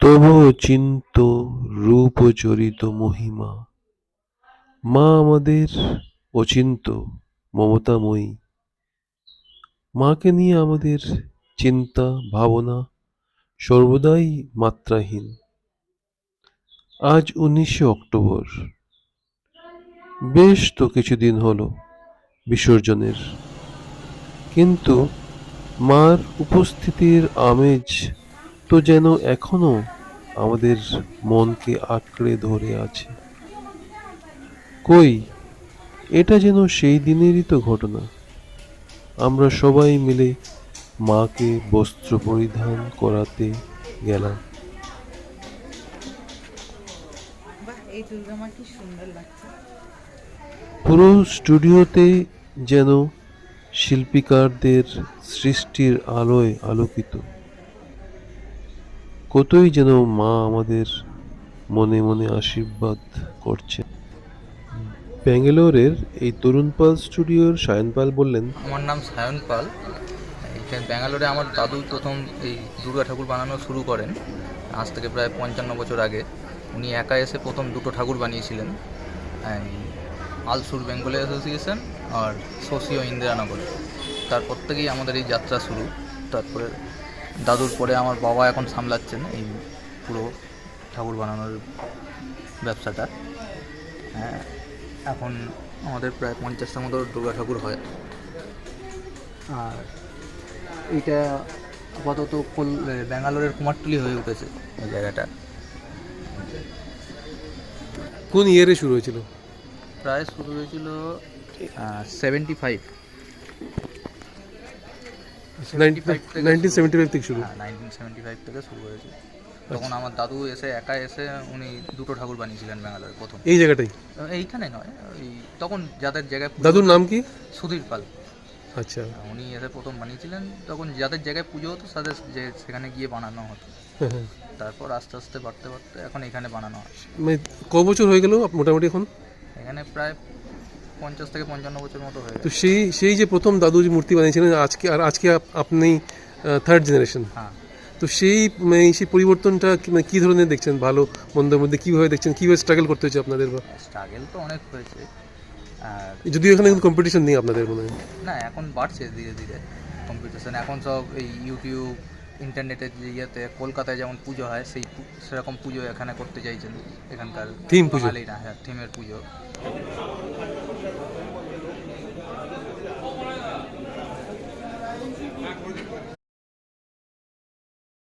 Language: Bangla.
তবুও চিন্ত রূপ ও চরিত মহিমা। মা আমাদের অচিন্ত মমতাময়ী। মাকে নিয়ে আমাদের চিন্তা ভাবনা সর্বদাই মাত্রাহীন। আজ 19শে অক্টোবর। বেশ তো কিছুদিন হলো বিসর্জনের, কিন্তু মার উপস্থিতির আমেজ তো যেন এখনো আমাদের মনকে আঁকড়ে ধরে আছে। কই, এটা যেন সেই দিনেরই তো ঘটনা। আমরা সবাই মিলে মাকে বস্ত্র পরিধান করাতে গেলাম। বাহ, এই দুর্গা মা কি সুন্দর লাগছে। পুরো স্টুডিওতে যেন শিল্পীকারদের সৃষ্টির আলোয় আলোকিত। কতই যেন মা আমাদের মনে মনে আশীর্বাদ করছে। ব্যাঙ্গালোরের এই তরুণ পাল স্টুডিওর সায়ন পাল বললেন, আমার নাম সায়ন পাল। এইখানে ব্যাঙ্গালোরে আমার দাদু প্রথম এই দুর্গা ঠাকুর বানানো শুরু করেন আজ থেকে প্রায় 55 বছর আগে। উনি একা এসে প্রথম দুটো ঠাকুর বানিয়েছিলেন, এই আলসুর বেঙ্গলি অ্যাসোসিয়েশন আর সোসিও ইন্দিরানগর। তারপর থেকেই আমাদের এই যাত্রা শুরু। তারপরে দাদুর পরে আমার বাবা এখন সামলাচ্ছেন এই পুরো ঠাকুর বানানোর ব্যবসাটা। হ্যাঁ, এখন আমাদের প্রায় 50টার মতো দুর্গা ঠাকুর হয়। আর এইটা আপাতত ব্যাঙ্গালোরের কুমারটুলি হয়ে উঠেছে এই জায়গাটা। কোন ইয়ারে শুরু হয়েছিল? প্রায় শুরু হয়েছিল 75 1975 থেকে শুরু। হ্যাঁ, 1975 থেকে শুরু হয়েছে। তখন আমার দাদু একা এসে উনি দুটো ঠাকুর বানিয়েছিলেন ব্যাঙ্গালোরে প্রথম। এই জায়গাটাই? এইখানে নয়, ওই তখন যাদের জায়গায় দাদুর নাম কি? সুধীর পাল। আচ্ছা। উনি এসে প্রথম বানিয়েছিলেন, তখন যাদের জায়গায় পুজো হতো তাদের যে সেখানে গিয়ে বানানো হতো। তারপর আস্তে আস্তে বাড়তে বাড়তে এখন এখানে বানানো হয়। মানে ক বছর হয়ে গেল মোটামুটি এখন? এখানে প্রায় 50 থেকে 55 বছর মতো হয়ে তো গেছে। সেই সেই যে প্রথম দাদু যে মূর্তি বানিয়েছিলেন, আজকে আপনি থার্ড জেনারেশন। হ্যাঁ, তো সেই পরিবর্তনটা কি ধরনের দেখছেন? ভালো মন্দের মধ্যে কীভাবে দেখছেন? কীভাবে স্ট্রাগল করতে হচ্ছে আপনাদের? বা স্ট্রাগল তো অনেক হয়েছে। আর যদিও এখানে কিন্তু কম্পিটিশন নেই আপনাদের মনে হয়। না, এখন বাড়ছে ধীরে ধীরে কম্পিটিশন। এখন সব এই ইউটিউব ইন্টারনেটের যে ইয়েতে কলকাতায় যেমন পুজো হয় সেরকম পুজো এখানে করতে চাইছেন এখানকার থিম পুজো। বাঙালিরা। হ্যাঁ, থিমের পুজো।